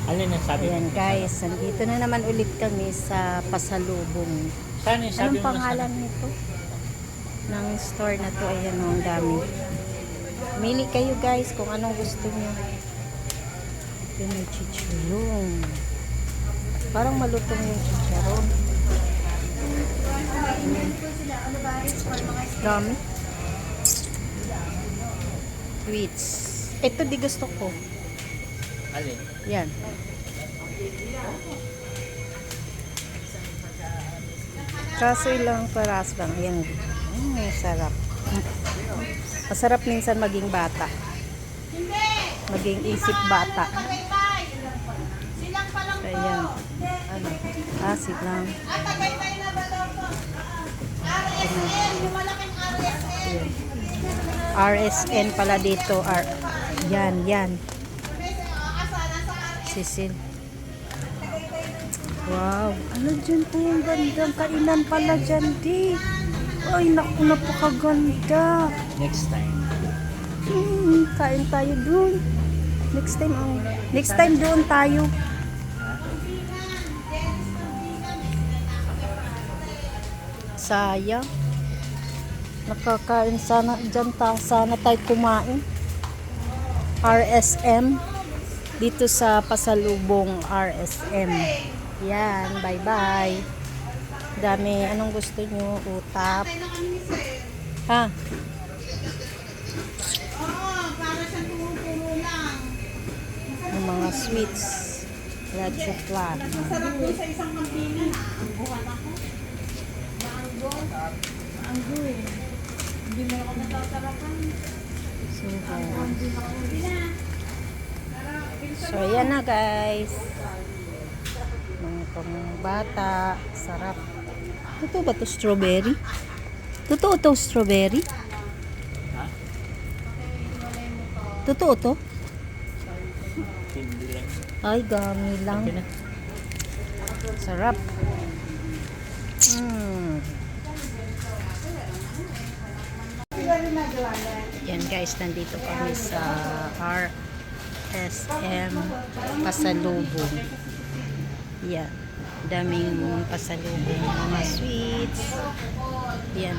Alin ang sabi Ayan mo? guys, nandito na naman ulit kami sa pasalubong. Saan yung sabi Anong mo pangalan nito? Ng store na to. Ayan o, ang dami. Mili kayo guys kung anong gusto niyo. Ito yung chichurong. Parang malutong yung chicharon. Dami. Sweets. Ito di gusto ko. Alin? Yan. Kaso ilang paras lang. Ayan. Sarap. Masarap minsan maging bata. Maging isip bata. Ayan. Ano? Silang. Ayan. RSN pala dito. Yan, yan. Sisil. Wow. Ano dyan po yung gandang kainan pala dyan, di. Ay, naku, napakaganda. Next time. Kain tayo dun. Next time doon tayo. Sayang. Nakakain sana dyan sana tayo kumain. RSM. Dito sa pasalubong RSM. Yan, bye-bye. Dami, anong gusto nyo? Utap. Ha? Yung mga sweets. Leche flan. Masarap doon sa isang kampina na. Buhan ako. Mango eh. Hindi mo ako natatarapan. So, yan na guys. Mga pang bata. Sarap. Totoo ba to strawberry? Totoo to strawberry? Ha? Totoo to? Hindi lang. Ay, gami lang. Okay na. Sarap. Yan guys, nandito kami sa RSM pasalubong. Yan. Daming pasalubong. Mga sweets. Yan.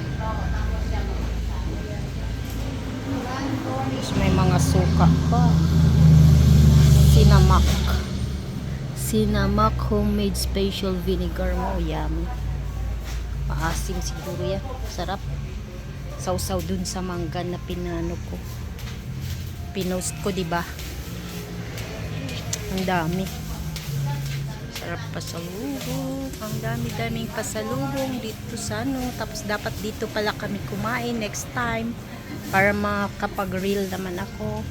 Tapos may mga suka pa. Sinamak. Sinamak homemade special vinegar mo. Yummy. Maasim siguro yan. Sarap. Sausaw dun sa mangga na pinano ko. Pinost ko, diba? Ang dami. Sarap pasalubong. Ang dami-daming pasalubong dito sa ano. Tapos dapat dito pala kami kumain next time. Para makapag-grill naman ako.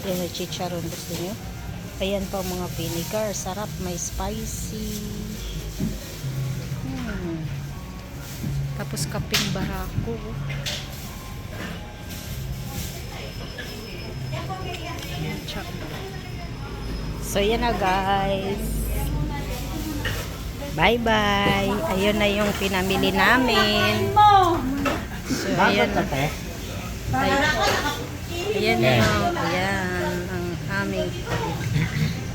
Yan yung chicharon. Gusto nyo? Ayan pa mga vinegar. Sarap. May spicy. Tapos kaping barako. So yan na guys. Bye bye. Ayun na yung pinamili namin. So ayan na. Ayan na yung, ayan ang aming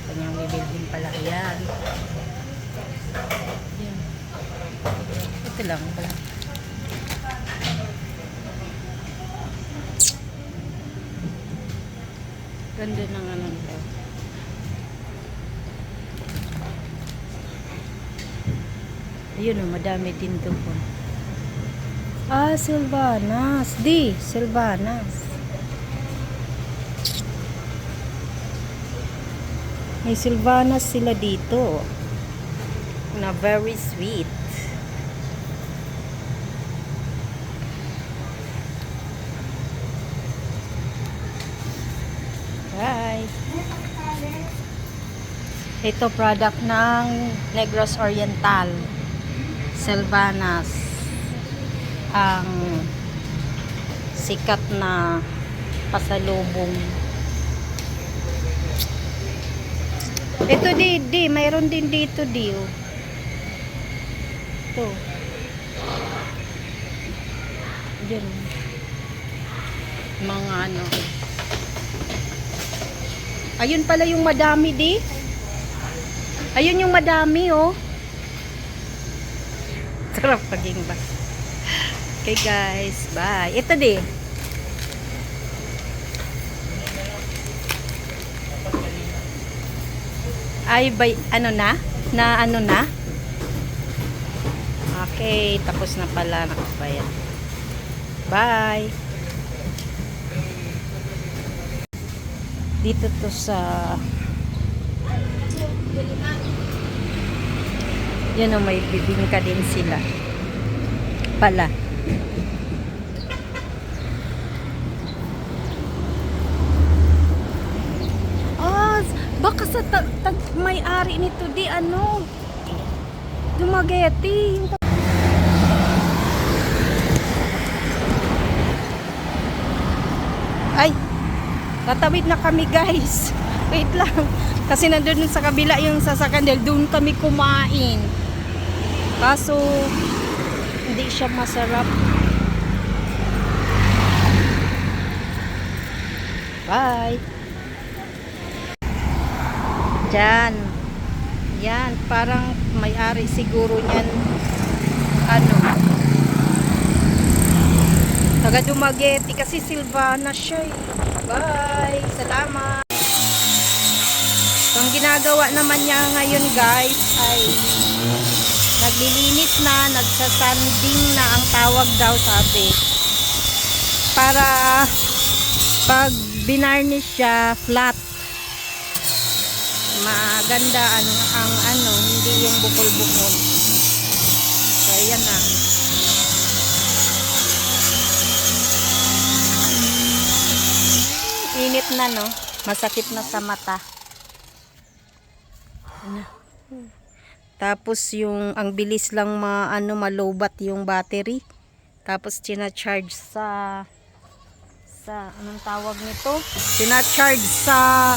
kanyang bibilhin pala. Ayan. Ito lang pala. Ganda ng ano nito. Ayun o, madami din doon. Sylvanas. Sylvanas. May Sylvanas sila dito. Na very sweet. Bye. Ito product ng Negros Oriental. Sylvanas. Ang sikat na pasalubong. Ito di, mayroon din dito di. Ito. Diyan. Mga ano. Ayun pala yung madami di. Ayun yung madami, oh. Sarap paging ba. Okay, guys. Bye. Ito din. Ay, ano na? Na ano na? Okay, tapos na pala. Nakabayan. Bye. Dito to sa yan o, may bibingka din sila pala. Ah, baka sa may-ari nito di ano Dumaguete yung ay, tatawid na kami guys. Wait lang. Kasi nandun sa kabila yung sasakyan dahil doon kami kumain. Kaso, hindi siya masarap. Bye. Diyan. Yan. Parang may-ari siguro niyan. Ano? Taga Dumaguete kasi Silvana siya eh. Bye. Salamat. So, ang ginagawa naman niya ngayon guys ay naglilinis na, nagsasanding na ang tawag daw sabi. Para pag binarnish siya, flat. Maganda ang ano, hindi yung bukol-bukol. So, ayan na. Init na no, masakit na sa mata. Tapos yung ang bilis lang malobat yung battery. Tapos charge sa anong tawag nito? Charge sa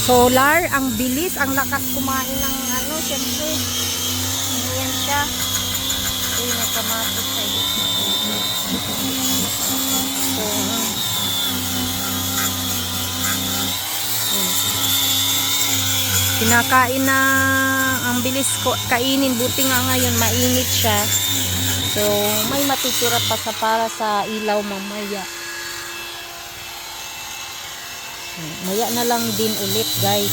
solar, ang bilis, ang lakas kumain ng ano, syempre. Ayan siya. Uy, may kamatis sa'yo. So, kinakain na ang bilis ko kainin, buti nga ngayon mainit siya, so may matitira pa sa para sa ilaw mamaya. Maya na lang din ulit guys.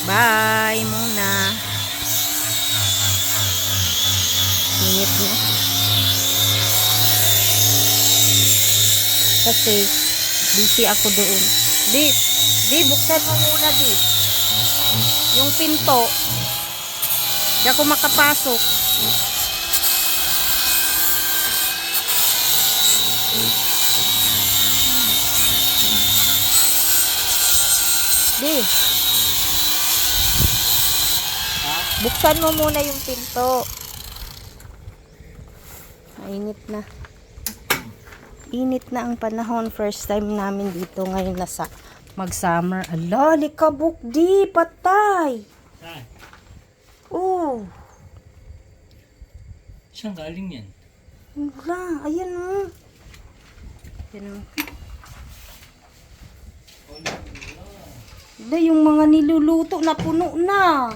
Bye muna. Init na kasi busy ako doon. Di, buksan mo muna, di. Yung pinto. Di ako makapasok. Di. Buksan mo muna yung pinto. Mainit na. Init na ang panahon. First time namin dito ngayon na sa mag-summer. Ala, likabok di, patay. Saan? Oh. Saan galing yan? Wala, ayan o. Ayan o. Wala, yung mga niluluto na puno na.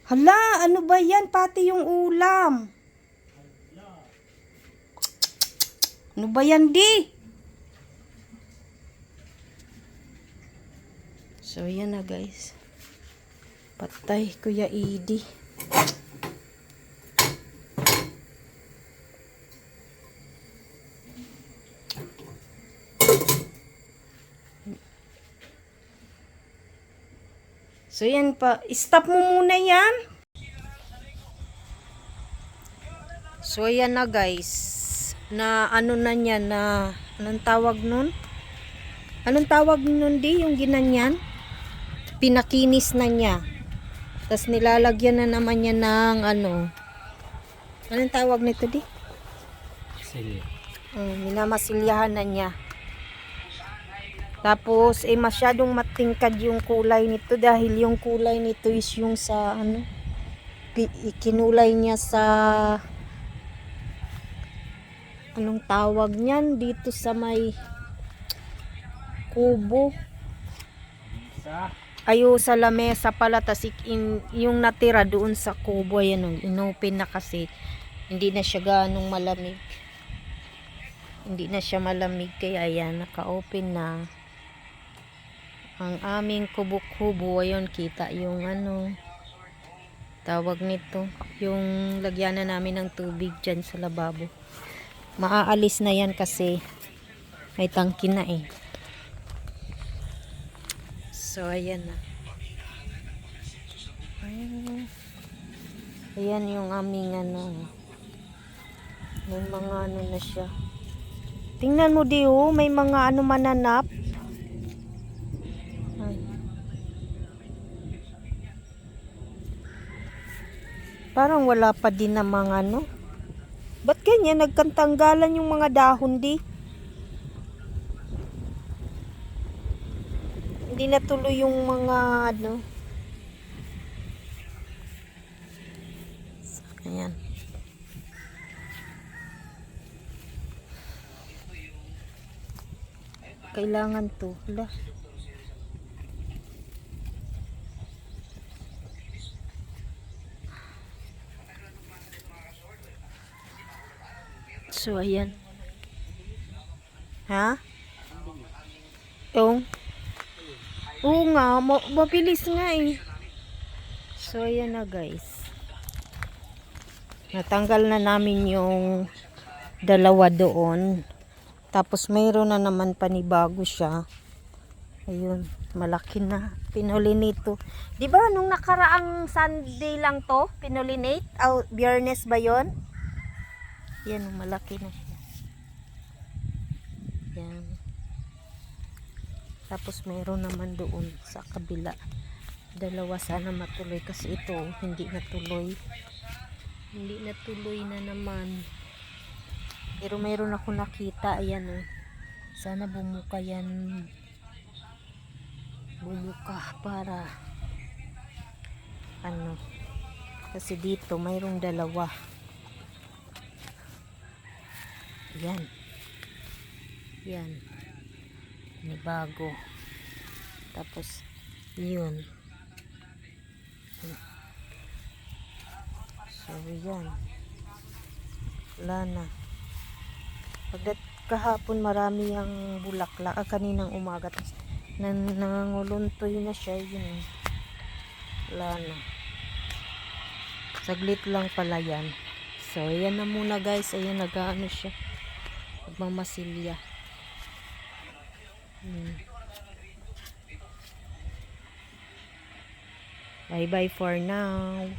Hala, ano ba yan? Pati yung ulam. Ano ba yan, di? So, yan na guys. Patay, Kuya Idi. So, yan pa. Stop mo muna yan. So, yan na guys. Na ano na niya na anong tawag nun? Anong tawag nun di? Yung ginanyan? Pinakinis na niya. Tapos nilalagyan na naman niya ng ano. Anong tawag nito di? Silya. Minamasilyahan na niya. Tapos masyadong matingkad yung kulay nito dahil yung kulay nito is yung sa ano, ikinulay niya sa anong tawag niyan dito sa may kubo. Isa. Ayo sa lamesa pala, tas yung natira doon sa kubo, ayan, inopen na kasi hindi na siya ganong malamig, hindi na siya malamig, kaya ayan, naka-open na ang aming kubo-kubo. Ayun, kita yung ano tawag nito, yung lagyanan namin ng tubig dyan sa lababo. Maaalis na yan kasi may tangki na eh. So ayan na. Ayan yung aming ano. May mga ano na siya. Tingnan mo di oh, may mga ano mananap. Ay. Parang wala pa din na mga ano. Ba't ganyan? Nagkantanggalan yung mga dahon di? Hindi natuloy yung mga ano. Ayan. Kailangan to. Hala. So, ayan. Ha? Yung? Oo nga, mabilis nga eh. So, ayan na guys. Natanggal na namin yung dalawa doon. Tapos, mayroon na naman panibago siya. Ayun, malaki na. Pinulinate. Di ba nung nakaraang Sunday lang to? Pinulinate? Biyernes ba yon? Yan, malaki na siya. Yan. Tapos mayroon naman doon sa kabila. Dalawa, sana matuloy kasi ito hindi natuloy. Hindi natuloy na naman. Pero mayroon ako nakita. Ayan oh. Sana bumuka yan. Bumuka para ano. Kasi dito mayroong dalawa. Yan. Yan. Ini bago. Tapos yun. So yan. Wala na. Pagdat kahapon marami ang bulaklak. Kaninang umaga. Tapos nanguluntoy na siya. Yun. Wala na. Saglit lang pala yan. So yan na muna guys. Ayan, nag-ano siya. Magmamasilya. Bye bye for now.